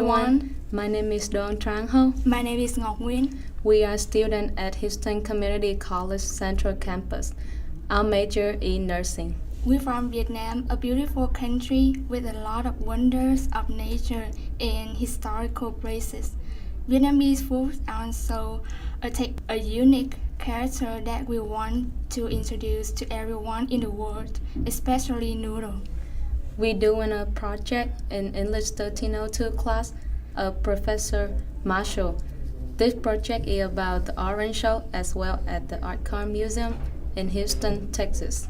everyone. My name is Ngoc Trang Ho. My name is Ngoc Nguyen. We are students at Houston Community College Central Campus. Our major in nursing. We're from Vietnam, a beautiful country with a lot of wonders of nature and historical places. Vietnamese food also a unique character that we want to introduce to everyone in the world, especially noodle. We're doing a project in English 1302 class of Professor Marshall. This project is about the Orange Show as well as the Art Car Museum in Houston, Texas.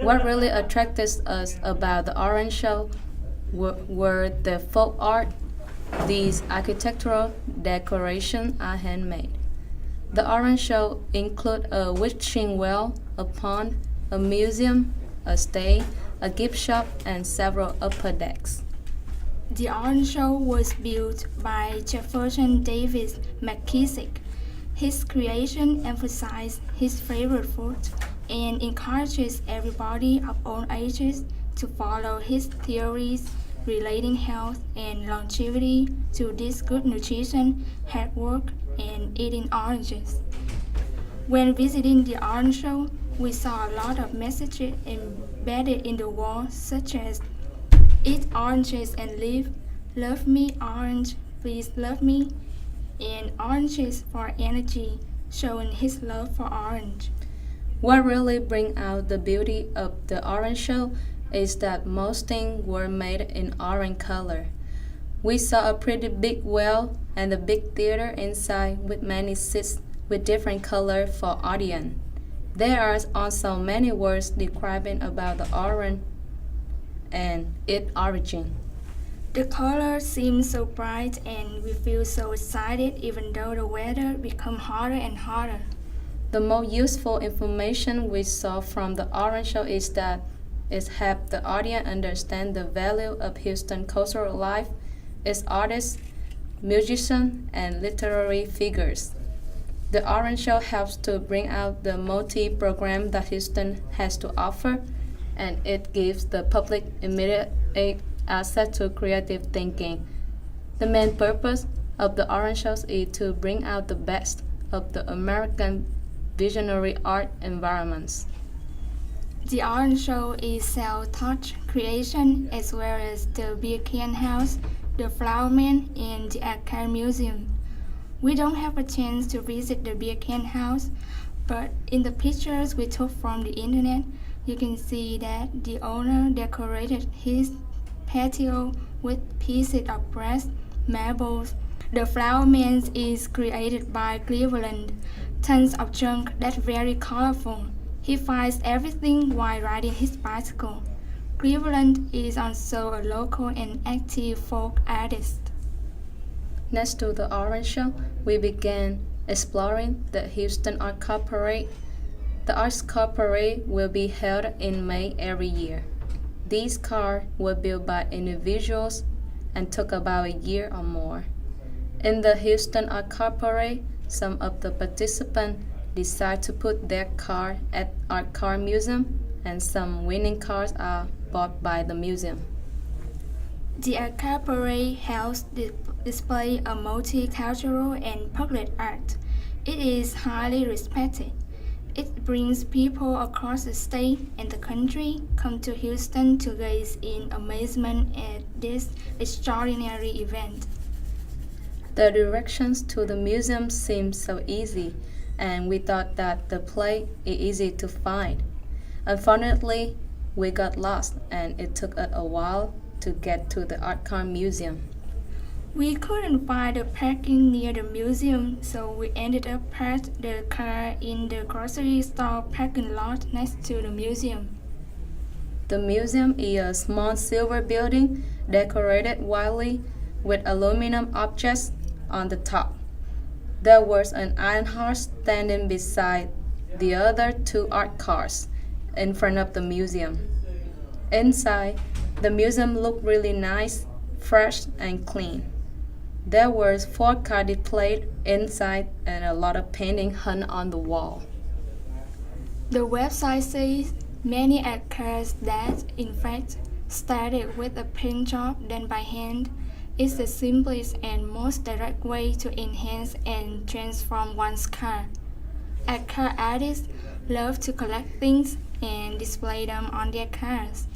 What really attracted us about the Orange Show were the folk art. These architectural decorations are handmade. The Orange Show includes a wishing well, a pond, a museum, a stage, a gift shop, and several upper decks. The Orange Show was built by Jefferson Davis McKissick. His creation emphasized his favorite food and encourages everybody of all ages to follow his theories relating health and longevity to this good nutrition, hard work, and eating oranges. When visiting the Orange Show, we saw a lot of messages embedded in the wall, such as eat oranges and live, love me orange, please love me, and oranges for energy, showing his love for orange. What really brings out the beauty of the Orange Show is that most things were made in orange color. We saw a pretty big well and a big theater inside with many seats with different colors for audience. There are also many words describing about the orange and its origin. The colors seem so bright and we feel so excited even though the weather becomes hotter and hotter. The most useful information we saw from the Orange Show is that it helped the audience understand the value of Houston cultural life, its artists, musicians, and literary figures. The Orange Show helps to bring out the multi-program that Houston has to offer, and it gives the public immediate access to creative thinking. The main purpose of the Orange Show is to bring out the best of the American visionary art environments. The Orange Show is self-taught creation as well as the beer can house, the flower man, and the art car museum. We don't have a chance to visit the beer can house, but in the pictures we took from the internet, you can see that the owner decorated his patio with pieces of brass, marbles. The flower man is created by Cleveland. Tons of junk that's very colorful. He finds everything while riding his bicycle. Cleveland is also a local and active folk artist. Next to the Orange Show, we began exploring the Houston Art Car Parade. The Art Car Parade will be held in May every year. These cars were built by individuals and took about a year or more. In the Houston Art Car Parade, some of the participants decide to put their car at Art Car Museum, and some winning cars are bought by the museum. The Art Car Parade helps display a multicultural and public art. It is highly respected. It brings people across the state and the country come to Houston to gaze in amazement at this extraordinary event. The directions to the museum seemed so easy, and we thought that the place is easy to find. Unfortunately, we got lost, and it took us a while to get to the Art Car Museum. We couldn't find the parking near the museum, so we ended up parked the car in the grocery store parking lot next to the museum. The museum is a small silver building decorated wildly with aluminum objects on the top. There was an iron horse standing beside the other two art cars in front of the museum. Inside, the museum looked really nice, fresh, and clean. There were 4 cars displayed inside and a lot of painting hung on the wall. The website says many art cars that, in fact, started with a paint job done by hand It's the simplest and most direct way to enhance and transform one's car. Art car artists love to collect things and display them on their cars.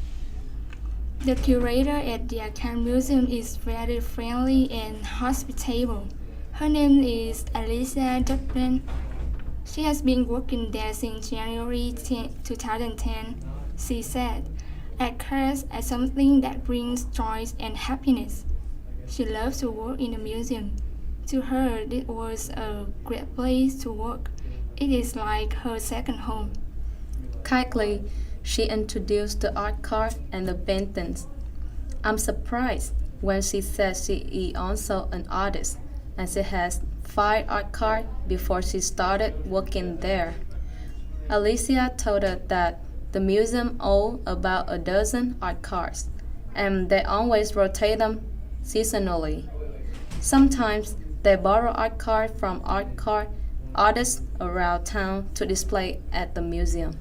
The curator at the Car Museum is very friendly and hospitable. Her name is Alicia Dutton. She has been working there since January 2010. She said, art cars are something that brings joy and happiness. She loves to work in the museum. To her, this was a great place to work. It is like her second home. Kindly, she introduced the art card and the paintings. I'm surprised when she said she is also an artist, and she has 5 art cards before she started working there. Alicia told her that the museum owns about a dozen art cards, and they always rotate them seasonally. Sometimes they borrow art cards from art card artists around town to display at the museum.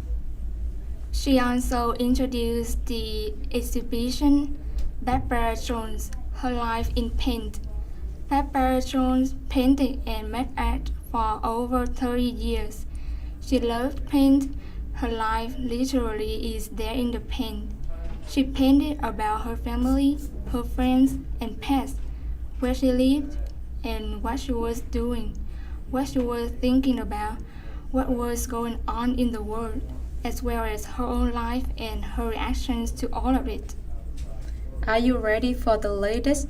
She also introduced the exhibition Barbara Jones, Her Life in Paint. Barbara Jones painted and made art for over 30 years. She loved paint. Her life literally is there in the paint. She painted about her family, her friends, and pets, where she lived, and what she was doing, what she was thinking about, what was going on in the world, as well as her own life and her reactions to all of it. Are you ready for the latest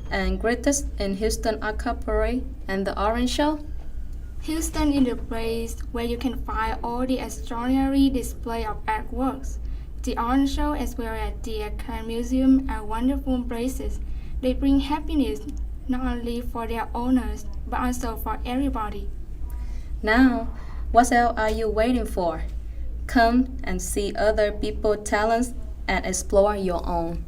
and greatest in Houston Art Parade and the Orange Show? Houston is the place where you can find all the extraordinary display of artworks. The Orange Show as well as the Car Museum are wonderful places. They bring happiness not only for their owners but also for everybody. Now, what else are you waiting for? Come and see other people's talents and explore your own.